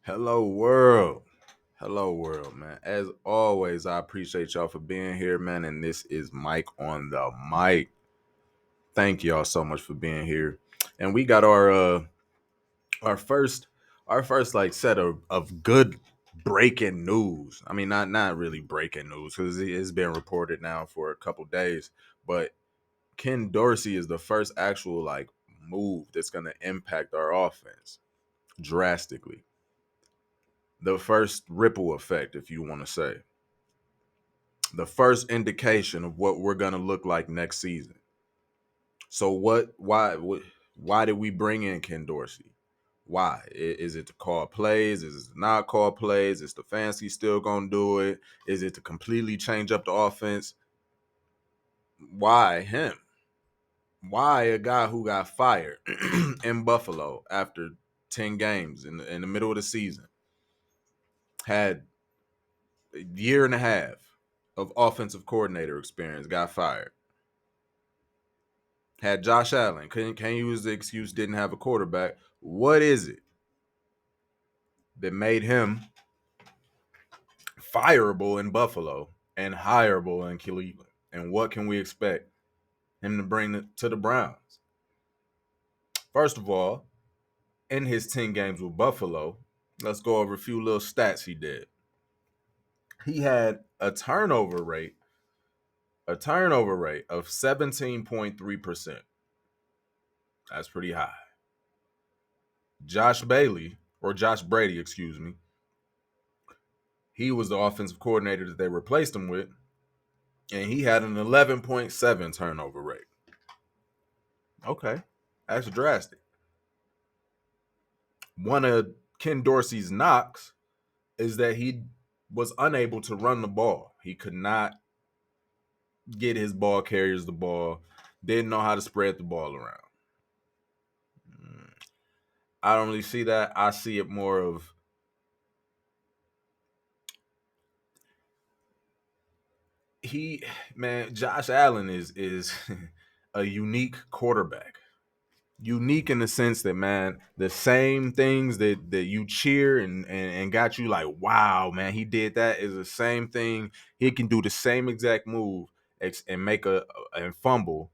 Hello, world. Hello, world, man. As always, I appreciate y'all for being here, man. And this is Mike on the mic. Thank y'all so much for being here. And we got our first like set of good breaking news. I mean, not really breaking news because it's been reported now for a couple days. But Ken Dorsey is the first actual like move that's gonna impact our offense drastically. The first ripple effect, if you want to say, the first indication of what we're going to look like next season. So why did we bring in Ken Dorsey? Why? Is it to call plays? Is it to not call plays? Is the fancy still going to do it? Is it to completely change up the offense? Why him? Why a guy who got fired in Buffalo after 10 games in the middle of the season, had a year and a half of offensive coordinator experience, got fired? Had Josh Allen, can't use the excuse didn't have a quarterback. What is it that made him fireable in Buffalo and hireable in Cleveland? And what can we expect him to bring to the Browns? First of all, in his 10 games with Buffalo, let's go over a few little stats he did. He had a turnover rate of 17.3%. That's pretty high. Josh Brady, excuse me, he was the offensive coordinator that they replaced him with, and he had an 11.7 turnover rate. Okay, that's drastic. One of Ken Dorsey's knocks is that he was unable to run the ball. He could not get his ball carriers the ball, didn't know how to spread the ball around. I don't really see that. I see it more of Josh Allen is a unique quarterback. Unique in the sense that, man, the same things that you cheer and got you like, wow, man, he did that, is the same thing. He can do the same exact move and make and fumble,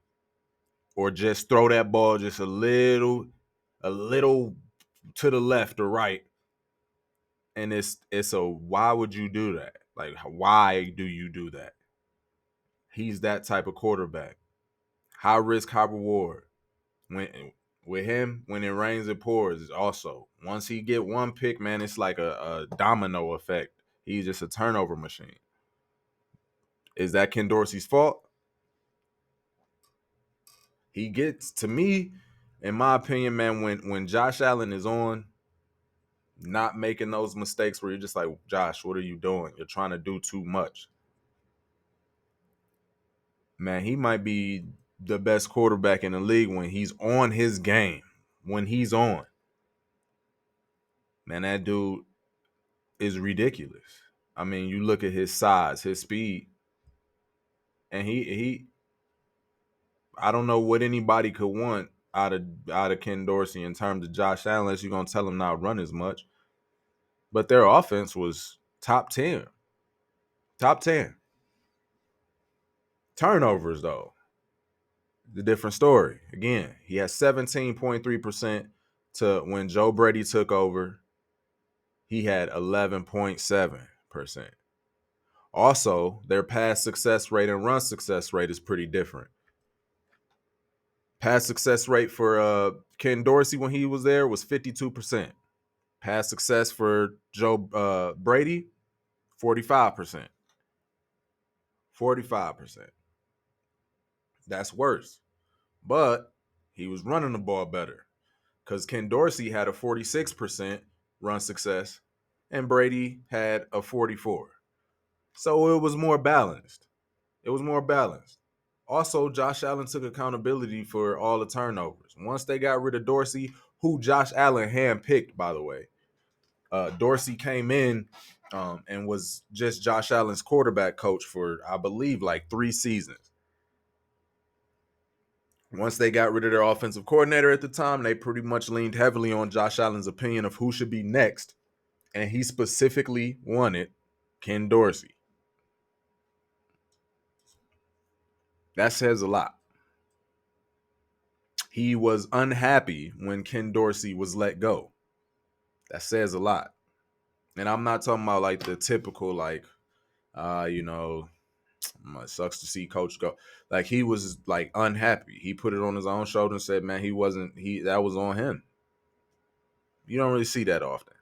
or just throw that ball just a little to the left or right, and it's a why would you do that? Like, why do you do that? He's that type of quarterback. High risk, high reward. When with him, when it rains, it pours. Also, once he get one pick, man, it's like a domino effect. He's just a turnover machine. Is that Ken Dorsey's fault? He gets, to me, in my opinion, man, when Josh Allen is on, not making those mistakes where you're just like, Josh, what are you doing? You're trying to do too much. Man, he might be the best quarterback in the league when he's on his game. When he's on, man, that dude is ridiculous. I mean, you look at his size, his speed, and he I don't know what anybody could want out of Ken Dorsey in terms of Josh Allen, unless you're gonna tell him not run as much. But their offense was top 10. Top 10. Turnovers, though, the different story. Again, he has 17.3% to when Joe Brady took over. He had 11.7%. Also, their pass success rate and run success rate is pretty different. Pass success rate for Ken Dorsey when he was there was 52%. Pass success for Joe Brady, 45%. 45%. That's worse. But he was running the ball better because Ken Dorsey had a 46% run success and Brady had a 44. So it was more balanced. It was more balanced. Also, Josh Allen took accountability for all the turnovers. Once they got rid of Dorsey, who Josh Allen handpicked, by the way, Dorsey came in and was just Josh Allen's quarterback coach for, I believe, like 3 seasons. Once they got rid of their offensive coordinator at the time, they pretty much leaned heavily on Josh Allen's opinion of who should be next And he specifically wanted Ken Dorsey. That says a lot. He was unhappy when Ken Dorsey was let go. That says a lot. And I'm not talking about like the typical, like, you know, it sucks to see coach go. Like, he was like unhappy. He put it on his own shoulder and said, man, that was on him. You don't really see that often.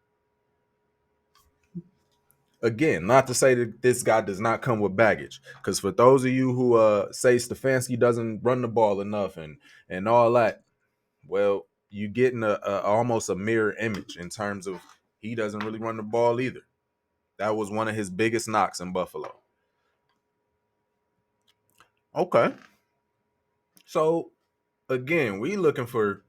Again, not to say that this guy does not come with baggage, because for those of you who say Stefanski doesn't run the ball enough and all that, well, you getting a almost a mirror image in terms of he doesn't really run the ball either. That was one of his biggest knocks in Buffalo. Okay, so again, we looking for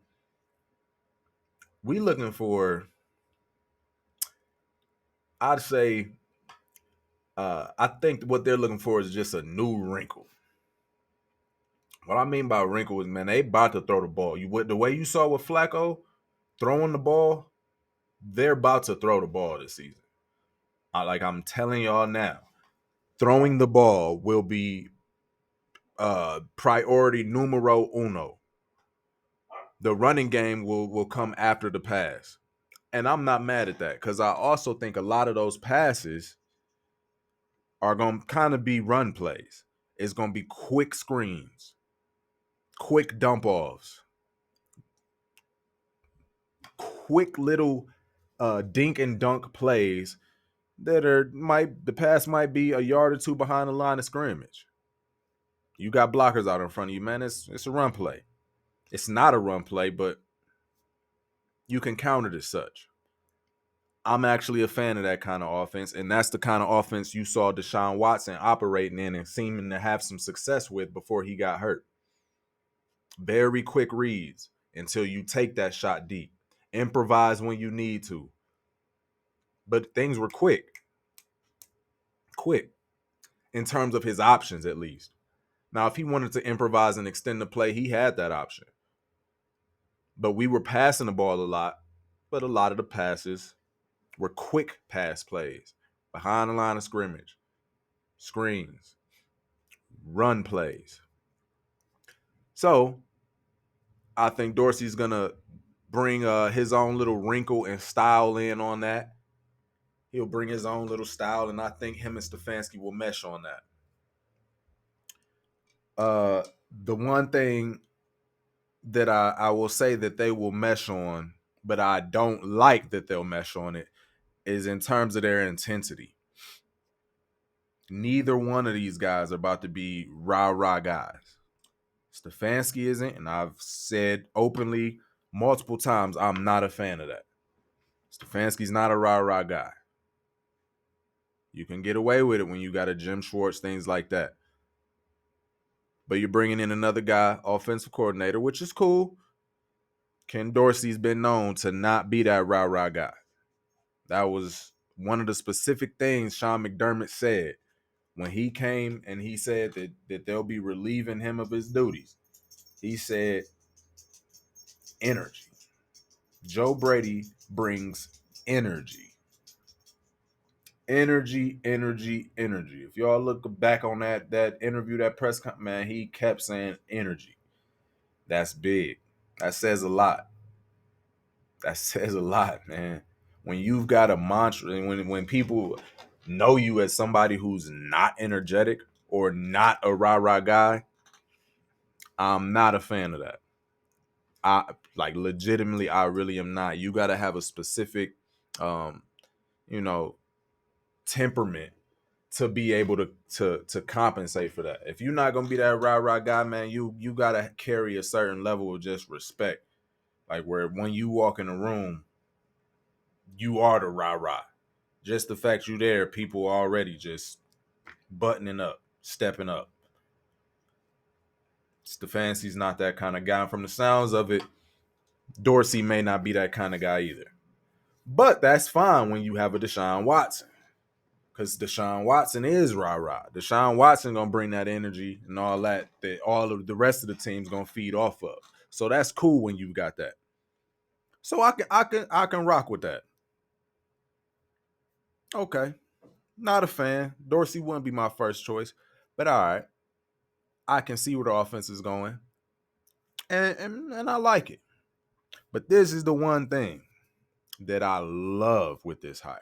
I'd say I think what they're looking for is just a new wrinkle. What I mean by wrinkle is, man, they about to throw the ball. The way you saw with Flacco throwing the ball, they're about to throw the ball this season. Like I'm telling y'all now, throwing the ball will be priority numero uno. The running game will come after the pass. And I'm not mad at that, because I also think a lot of those passes are going to kind of be run plays. It's going to be quick screens, quick dump offs, quick little dink and dunk plays that the pass might be a yard or two behind the line of scrimmage. You got blockers out in front of you, man. It's a run play. It's not a run play, but you can count it as such. I'm actually a fan of that kind of offense, and that's the kind of offense you saw Deshaun Watson operating in and seeming to have some success with before he got hurt. Very quick reads until you take that shot deep. Improvise when you need to. But things were quick in terms of his options, at least. Now, if he wanted to improvise and extend the play, he had that option. But we were passing the ball a lot, but a lot of the passes were quick pass plays behind the line of scrimmage, screens, run plays. So I think Dorsey's going to bring his own little wrinkle and style in on that. He'll bring his own little style, and I think him and Stefanski will mesh on that. The one thing that I will say that they will mesh on, but I don't like that they'll mesh on it, is in terms of their intensity. Neither one of these guys are about to be rah-rah guys. Stefanski isn't, and I've said openly multiple times I'm not a fan of that. Stefanski's not a rah-rah guy. You can get away with it when you got a Jim Schwartz, things like that. But you're bringing in another guy, offensive coordinator, which is cool. Ken Dorsey's been known to not be that rah-rah guy. That was one of the specific things Sean McDermott said when he came and he said that they'll be relieving him of his duties. He said, energy. Joe Brady brings energy. Energy. If y'all look back on that interview, that press conference, man, he kept saying energy. That's big. That says a lot. That says a lot, man. When you've got a mantra, and when people know you as somebody who's not energetic or not a rah-rah guy, I'm not a fan of that. Legitimately, I really am not. You got to have a specific, um, you know, temperament to be able to compensate for that. If you're not gonna be that rah-rah guy, man, you got to carry a certain level of just respect. Like, where when you walk in the room, you are the rah-rah. Just the fact you there, people already just buttoning up, stepping up. Stefanski's not that kind of guy. From the sounds of it, Dorsey may not be that kind of guy either. But that's fine when you have a Deshaun Watson. Because Deshaun Watson is rah-rah. Deshaun Watson going to bring that energy and all that all of the rest of the team's going to feed off of. So that's cool when you got that. So I can rock with that. Okay. Not a fan. Dorsey wouldn't be my first choice. But all right. I can see where the offense is going. And I like it. But this is the one thing that I love with this hire.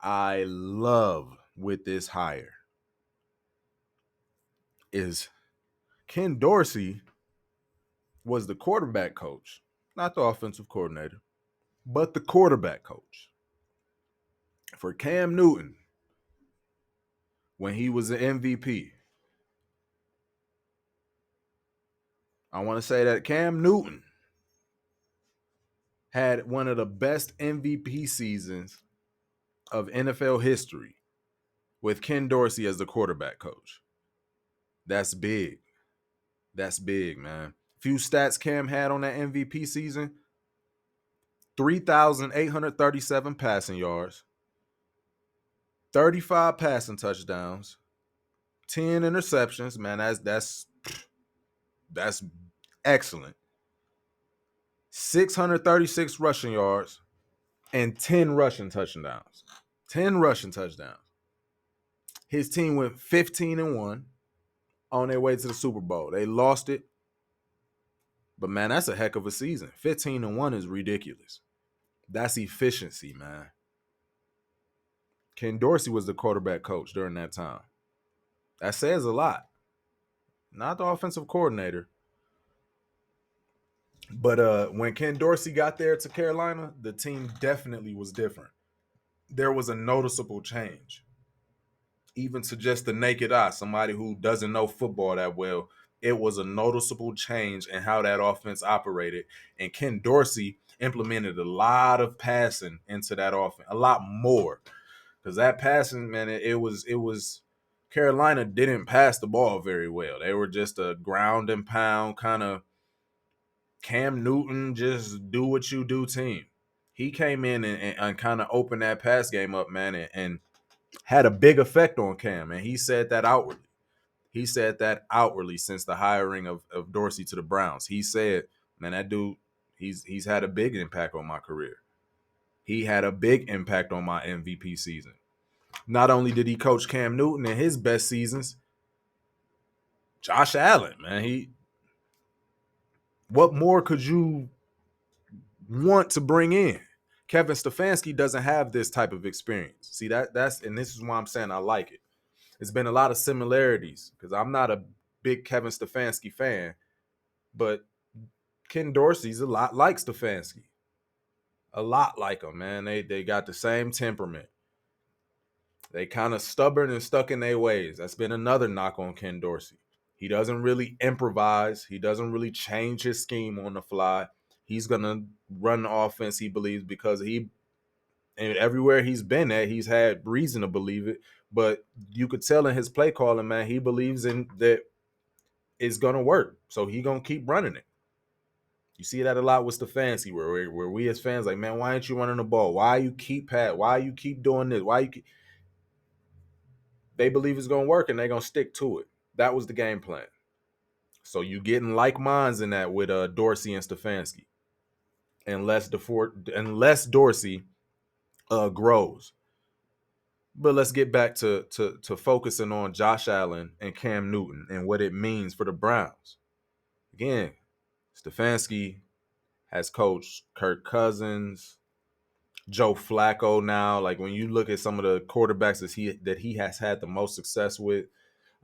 I love with this hire is Ken Dorsey was the quarterback coach, not the offensive coordinator, but the quarterback coach for Cam Newton when he was the MVP. I want to say that Cam Newton had one of the best MVP seasons of NFL history with Ken Dorsey as the quarterback coach. That's big. That's big, man. Few stats Cam had on that MVP season: 3,837 passing yards, 35 passing touchdowns, 10 interceptions. Man, that's excellent. 636 rushing yards and 10 rushing touchdowns. 10 rushing touchdowns. His team went 15-1 on their way to the Super Bowl. They lost it. But man, that's a heck of a season. 15-1 is ridiculous. That's efficiency, man. Ken Dorsey was the quarterback coach during that time. That says a lot. Not the offensive coordinator. But when Ken Dorsey got there to Carolina, the team definitely was different. There was a noticeable change. Even to just the naked eye, somebody who doesn't know football that well, it was a noticeable change in how that offense operated. And Ken Dorsey implemented a lot of passing into that offense, a lot more. Because that passing, man, it was Carolina didn't pass the ball very well. They were just a ground and pound kind of Cam Newton, just do what you do team. He came in and kind of opened that pass game up, man, and had a big effect on Cam. And he said that outwardly. He said that outwardly since the hiring of Dorsey to the Browns. He said, man, that dude, he's had a big impact on my career. He had a big impact on my MVP season. Not only did he coach Cam Newton in his best seasons, Josh Allen, man, what more could you want to bring in? Kevin Stefanski doesn't have this type of experience. See, that's and this is why I'm saying I like it. It's been a lot of similarities because I'm not a big Kevin Stefanski fan, but Ken Dorsey's a lot like Stefanski. A lot like him, man. They got the same temperament. They kind of stubborn and stuck in their ways. That's been another knock on Ken Dorsey. He doesn't really improvise. He doesn't really change his scheme on the fly. He's gonna run the offense he believes because and everywhere he's been at, he's had reason to believe it. But you could tell in his play calling, man, he believes in that it's gonna work. So he gonna keep running it. You see that a lot with Stefanski, where we as fans like, man, why aren't you running the ball? Why you keep Why you keep doing this? Why you keep... They believe it's gonna work and they're gonna stick to it. That was the game plan. So you getting like minds in that with Dorsey and Stefanski, unless Dorsey grows. But let's get back to focusing on Josh Allen and Cam Newton and what it means for the Browns. Again, Stefanski has coached Kirk Cousins, Joe Flacco now. Like when you look at some of the quarterbacks that he has had the most success with,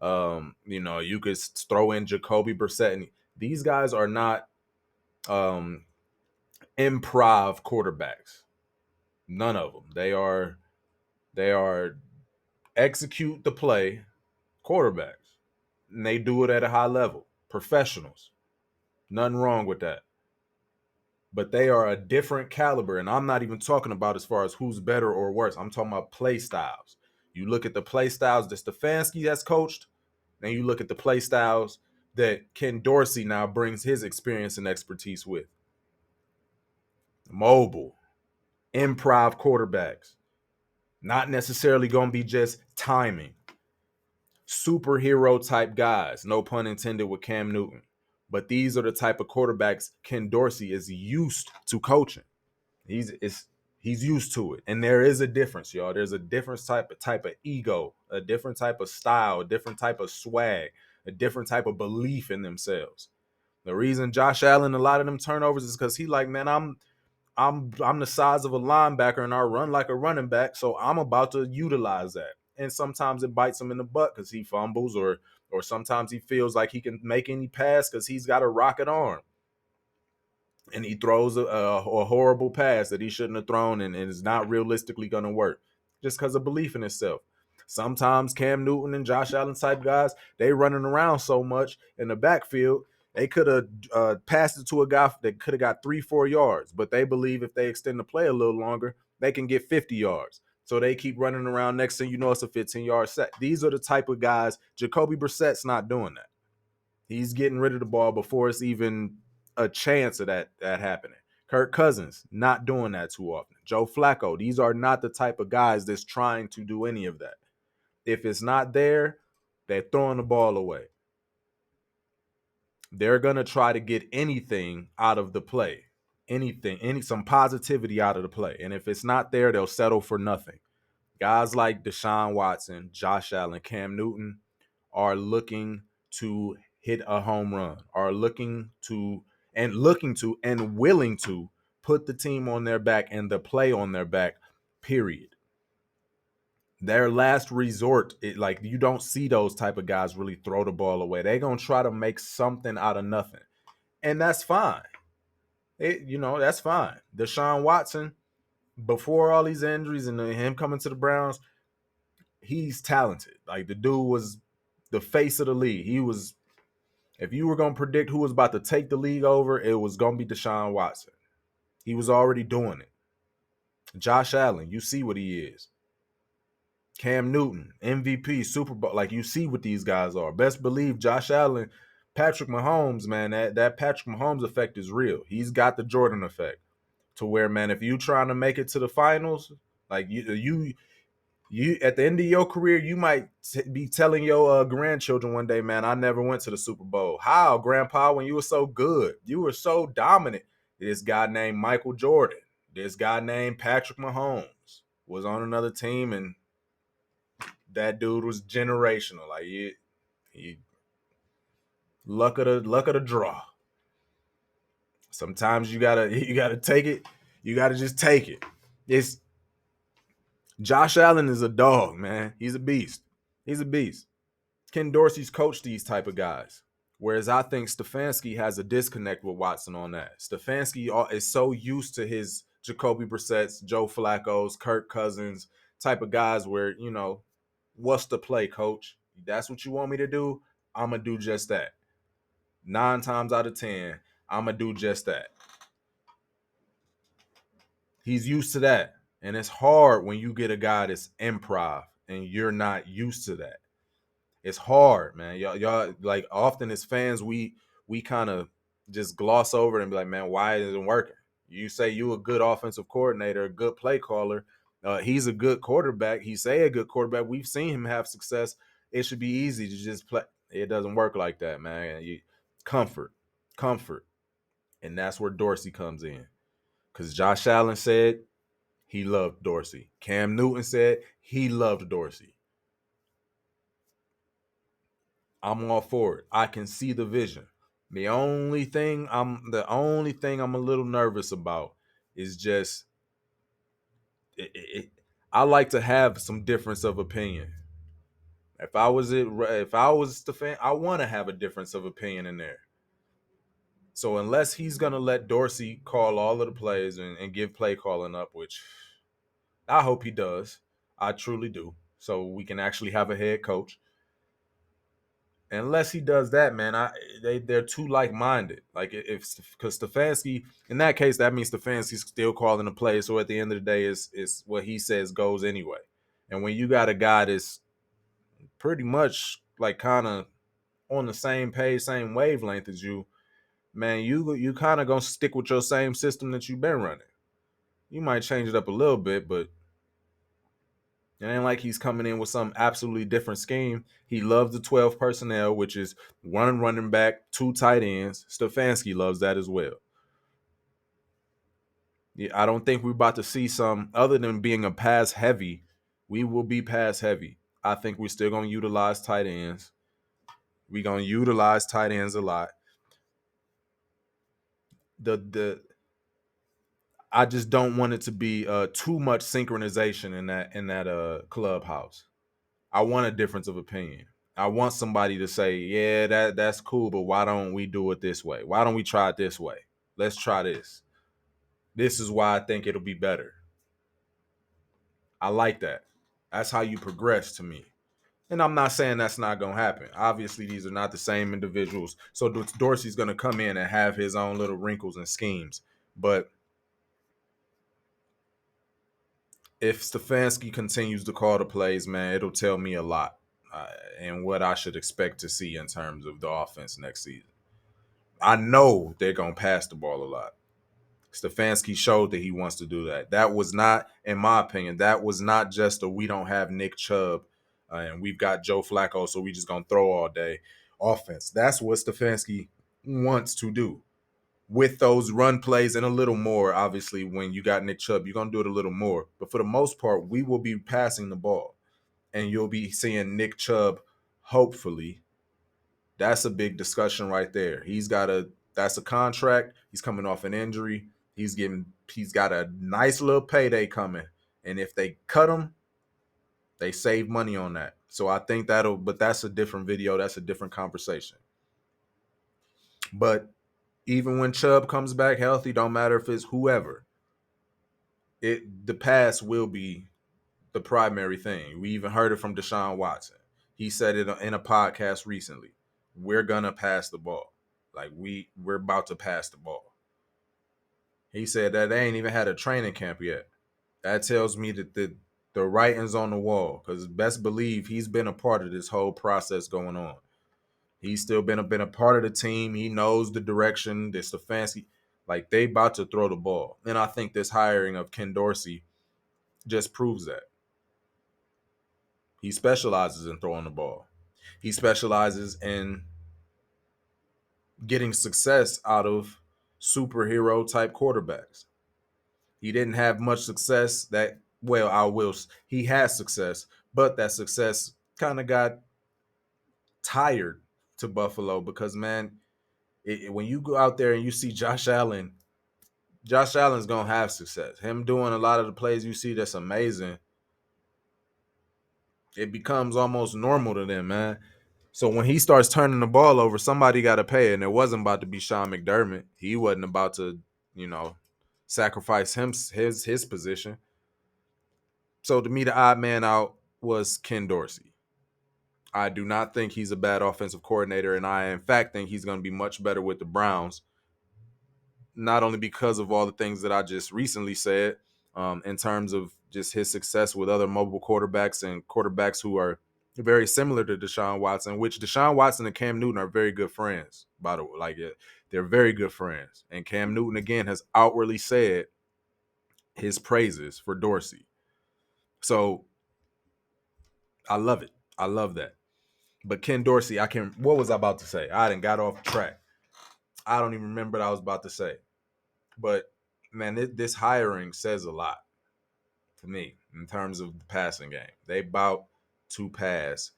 you could throw in Jacoby Brissett. And these guys are not improv quarterbacks. None of them. They are execute the play quarterbacks. And they do it at a high level. Professionals. Nothing wrong with that. But they are a different caliber. And I'm not even talking about as far as who's better or worse. I'm talking about play styles. You look at the play styles that Stefanski has coached, then you look at the play styles that Ken Dorsey now brings his experience and expertise with. Mobile, improv quarterbacks. Not necessarily going to be just timing. Superhero type guys, no pun intended with Cam Newton. But these are the type of quarterbacks Ken Dorsey is used to coaching. He's He's used to it. And there is a difference, y'all. There's a different type of ego, a different type of style, a different type of swag, a different type of belief in themselves. The reason Josh Allen, a lot of them turnovers is because he like, man, I'm the size of a linebacker and I run like a running back, so I'm about to utilize that. And sometimes it bites him in the butt because he fumbles, or sometimes he feels like he can make any pass because he's got a rocket arm and he throws a horrible pass that he shouldn't have thrown, and is not realistically going to work just because of belief in himself. Sometimes Cam Newton and Josh Allen type guys, they running around so much in the backfield, they could have passed it to a guy that could have got 3-4 yards, but they believe if they extend the play a little longer, they can get 50 yards. So they keep running around. Next thing you know, it's a 15-yard set. These are the type of guys. Jacoby Brissett's not doing that. He's getting rid of the ball before it's even a chance of that happening. Kirk Cousins, not doing that too often. Joe Flacco, these are not the type of guys that's trying to do any of that. If it's not there, they're throwing the ball away. They're going to try to get anything out of the play. Some positivity out of the play. And if it's not there, they'll settle for nothing. Guys like Deshaun Watson, Josh Allen, Cam Newton are looking to hit a home run, are looking to and willing to put the team on their back and the play on their back, period. Their last resort, like you don't see those type of guys really throw the ball away. They're going to try to make something out of nothing. And that's fine. That's fine. Deshaun Watson, before all these injuries and him coming to the Browns, he's talented. Like the dude was the face of the league. He was, if you were going to predict who was about to take the league over, it was going to be Deshaun Watson. He was already doing it. Josh Allen, you see what he is. Cam Newton, MVP, Super Bowl. Like, you see what these guys are. Best believe Josh Allen, Patrick Mahomes, man, that Patrick Mahomes effect is real. He's got the Jordan effect to where, man, if you trying to make it to the finals, like you at the end of your career, you might be telling your grandchildren one day, man, I never went to the Super Bowl. How, Grandpa, when you were so good? You were so dominant. This guy named Michael Jordan, this guy named Patrick Mahomes was on another team, and that dude was generational. Like he luck of the draw. Sometimes you gotta take it. You gotta just take it. It's Josh Allen is a dog, man. He's a beast. He's a beast. Ken Dorsey's coached these type of guys. Whereas I think Stefanski has a disconnect with Watson on that. Stefanski is so used to his Jacoby Brissett's, Joe Flacco's, Kirk Cousins type of guys where, what's the play, coach? That's what you want me to do? I'm going to do just that. 9 times out of 10, I'm going to do just that. He's used to that. And it's hard when you get a guy that's improv and you're not used to that. It's hard, man. Y'all like often as fans, we kind of just gloss over it and be like, man, why isn't it working? You say you a good offensive coordinator, a good play caller. He's a good quarterback. He's a good quarterback. We've seen him have success. It should be easy to just play. It doesn't work like that, man. Comfort. And that's where Dorsey comes in. Because Josh Allen said he loved Dorsey. Cam Newton said he loved Dorsey. I'm all for it. I can see the vision. The only thing I'm a little nervous about is just I like to have some difference of opinion. If I was the fan, I want to have a difference of opinion in there. So unless he's gonna let Dorsey call all of the plays and give play calling up, which I hope he does, I truly do, so we can actually have a head coach. Unless he does that, man, they're too like-minded. Like because Stefanski, in that case, that means Stefanski's still calling the play. So at the end of the day, it's what he says goes anyway. And when you got a guy that's pretty much like kind of on the same page, same wavelength as you, man, you kind of gonna stick with your same system that you've been running. You might change it up a little bit, but it ain't like he's coming in with some absolutely different scheme. He loves the 12 personnel, which is one running back, 2 tight ends. Stefanski loves that as well. Yeah, I don't think we're about to see some other than being a pass heavy. We will be pass heavy. I think we're still gonna utilize tight ends. We're gonna utilize tight ends a lot. The I just don't want it to be too much synchronization in that clubhouse. I want a difference of opinion. I want somebody to say, "Yeah, that's cool, but why don't we do it this way? Why don't we try it this way? Let's try this. This is why I think it'll be better." I like that. That's how you progress to me. And I'm not saying that's not going to happen. Obviously, these are not the same individuals. So Dorsey's going to come in and have his own little wrinkles and schemes. But if Stefanski continues to call the plays, man, it'll tell me a lot and what I should expect to see in terms of the offense next season. I know they're going to pass the ball a lot. Stefanski showed that he wants to do that. That was not, in my opinion, that was not just a we don't have Nick Chubb and we've got Joe Flacco, so we just going to throw all day offense. That's what Stefanski wants to do with those run plays and a little more. Obviously, when you got Nick Chubb, you're going to do it a little more. But for the most part, we will be passing the ball. And you'll be seeing Nick Chubb, hopefully. That's a big discussion right there. That's a contract. He's coming off an injury. He's got a nice little payday coming. And if they cut him, they save money on that. So I think but that's a different video. That's a different conversation. But even when Chubb comes back healthy, don't matter if it's whoever, the pass will be the primary thing. We even heard it from Deshaun Watson. He said it in a podcast recently. We're gonna pass the ball. Like we're about to pass the ball. He said that they ain't even had a training camp yet. That tells me that the writing's on the wall. Because best believe he's been a part of this whole process going on. He's still been a part of the team. He knows the direction. This the fancy, like they about to throw the ball. And I think this hiring of Ken Dorsey just proves that. He specializes in throwing the ball. He specializes in getting success out of superhero type quarterbacks. He didn't have much success he has success, but that success kind of got tired to Buffalo because, man, when you go out there and you see Josh Allen's going to have success. Him doing a lot of the plays you see that's amazing, it becomes almost normal to them, man. So when he starts turning the ball over, somebody got to pay, and it wasn't about to be Sean McDermott. He wasn't about to, sacrifice his position. So to me, the odd man out was Ken Dorsey. I do not think he's a bad offensive coordinator, and I, in fact, think he's going to be much better with the Browns. Not only because of all the things that I just recently said, in terms of just his success with other mobile quarterbacks and quarterbacks who are very similar to Deshaun Watson, which Deshaun Watson and Cam Newton are very good friends, by the way. They're very good friends. And Cam Newton, again, has outwardly said his praises for Dorsey. So I love it. I love that. But Ken Dorsey, what was I about to say? I didn't got off track. I don't even remember what I was about to say. But man, this hiring says a lot to me in terms of the passing game. They about to pass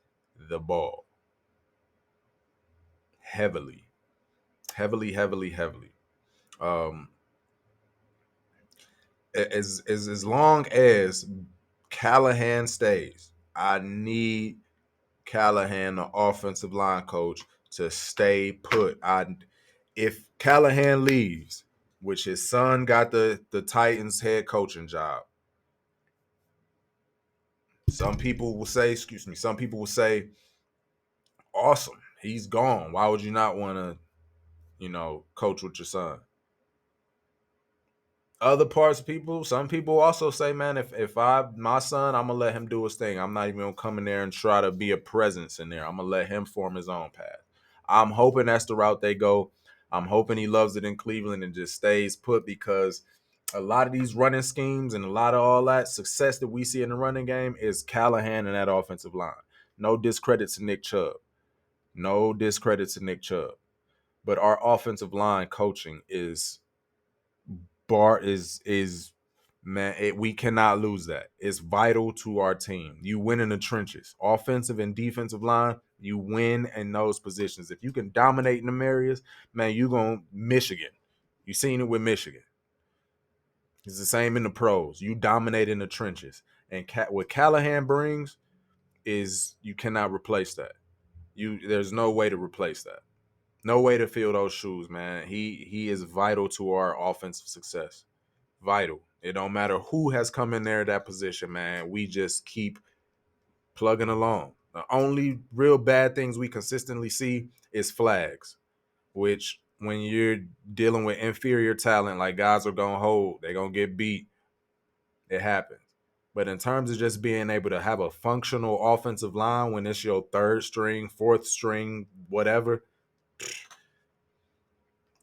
the ball heavily, heavily, heavily, heavily. Um, as long as Callahan stays, I need Callahan, the offensive line coach, to stay put. If Callahan leaves, which his son got the Titans head coaching job, some people will say, awesome, he's gone. Why would you not want to, coach with your son? Some people also say, man, if my son, I'm gonna let him do his thing. I'm not even gonna come in there and try to be a presence in there. I'm gonna let him form his own path. I'm hoping that's the route they go. I'm hoping he loves it in Cleveland and just stays put because a lot of these running schemes and a lot of all that success that we see in the running game is Callahan and that offensive line. No discredit to Nick Chubb. No discredit to Nick Chubb. But our offensive line coaching is bar is man, we cannot lose that. It's vital to our team. You win in the trenches, offensive and defensive line. You win in those positions. If you can dominate in them areas, man, you gonna Michigan. You seen it with Michigan. It's the same in the pros. You dominate in the trenches, and what Callahan brings is you cannot replace that. There's no way to replace that. No way to fill those shoes, man. He is vital to our offensive success. Vital. It don't matter who has come in there at that position, man. We just keep plugging along. The only real bad things we consistently see is flags, which when you're dealing with inferior talent, like guys are gonna hold, they're gonna get beat. It happens. But in terms of just being able to have a functional offensive line when it's your third string, fourth string, whatever,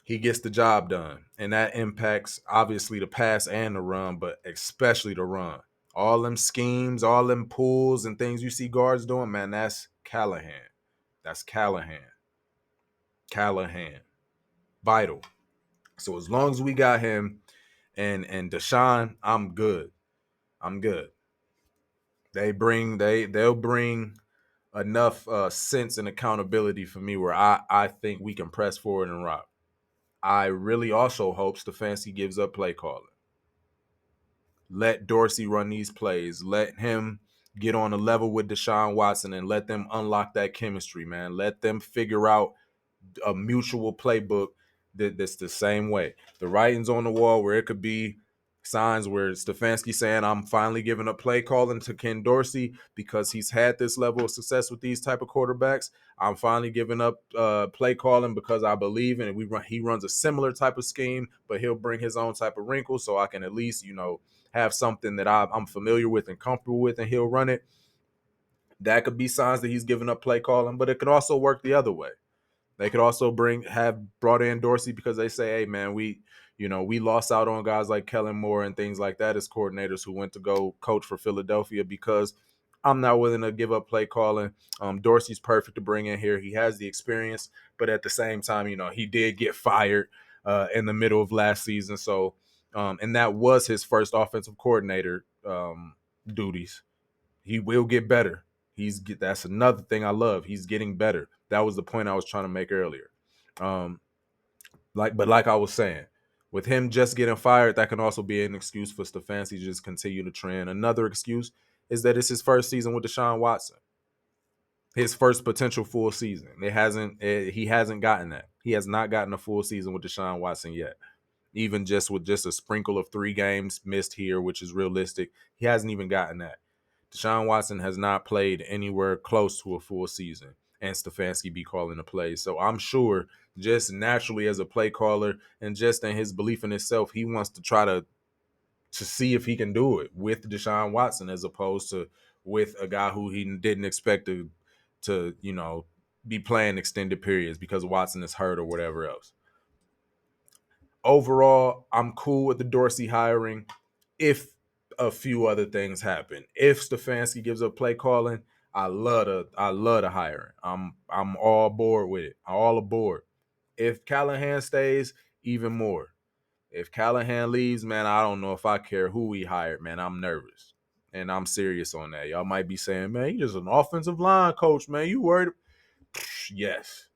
he gets the job done. And that impacts obviously the pass and the run, but especially the run. All them schemes, all them pulls and things you see guards doing, man, that's Callahan. That's Callahan. Callahan. Vital. So as long as we got him and Deshaun, I'm good. I'm good. They'll bring enough sense and accountability for me where I think we can press forward and rock. I really also hope Stefanski gives up play calling. Let Dorsey run these plays. Let him get on a level with Deshaun Watson and let them unlock that chemistry, man. Let them figure out a mutual playbook that's the same way. The writing's on the wall where it could be signs where Stefanski saying, I'm finally giving up play calling to Ken Dorsey because he's had this level of success with these type of quarterbacks. I'm finally giving up play calling because I believe in it. He runs a similar type of scheme, but he'll bring his own type of wrinkles so I can at least, have something that I'm familiar with and comfortable with, and he'll run it. That could be signs that he's giving up play calling, but it could also work the other way. They could also have brought in Dorsey because they say, hey, man, we lost out on guys like Kellen Moore and things like that as coordinators who went to go coach for Philadelphia because I'm not willing to give up play calling. Dorsey's perfect to bring in here. He has the experience, but at the same time, he did get fired in the middle of last season. So, and that was his first offensive coordinator duties. He will get better. That's another thing I love. He's getting better. That was the point I was trying to make earlier. Like I was saying, with him just getting fired, that can also be an excuse for Stefanski to just continue the trend. Another excuse is that it's his first season with Deshaun Watson. His first potential full season. He hasn't gotten that. He has not gotten a full season with Deshaun Watson yet. Even just with just a sprinkle of 3 games missed here, which is realistic, he hasn't even gotten that. Deshaun Watson has not played anywhere close to a full season, and Stefanski be calling the plays. So I'm sure just naturally as a play caller and just in his belief in himself, he wants to try to see if he can do it with Deshaun Watson as opposed to with a guy who he didn't expect to be playing extended periods because Watson is hurt or whatever else. Overall, I'm cool with the Dorsey hiring if a few other things happen. If Stefanski gives up play calling, I love the hiring. I'm all aboard with it. All aboard. If Callahan stays, even more. If Callahan leaves, man, I don't know if I care who we hired, man. I'm nervous. And I'm serious on that. Y'all might be saying, man, you just an offensive line coach, man. You worried? Yes.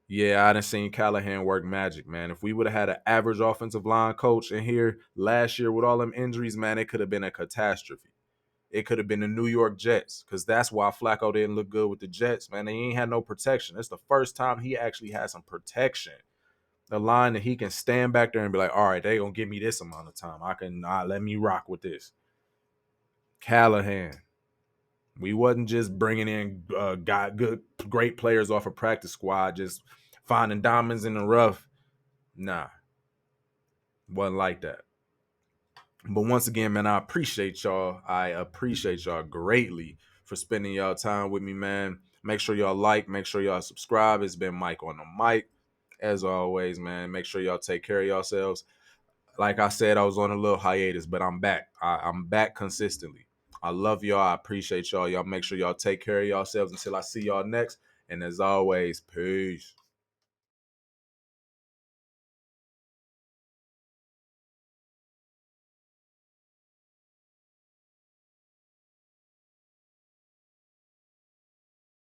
Yeah, I done seen Callahan work magic, man. If we would have had an average offensive line coach in here last year with all them injuries, man, it could have been a catastrophe. It could have been the New York Jets because that's why Flacco didn't look good with the Jets, man. They ain't had no protection. It's the first time he actually had some protection. The line that he can stand back there and be like, all right, they going to give me this amount of time. Let me rock with this. Callahan. We wasn't just bringing in great players off a practice squad, just finding diamonds in the rough. Nah, wasn't like that. But once again, man, I appreciate y'all. I appreciate y'all greatly for spending y'all time with me, man. Make sure y'all make sure y'all subscribe. It's been Mike on the mic. As always, man, make sure y'all take care of yourselves. Like I said, I was on a little hiatus, but I'm back. I'm back consistently. I love y'all. I appreciate y'all. Y'all make sure y'all take care of yourselves until I see y'all next. And as always, peace.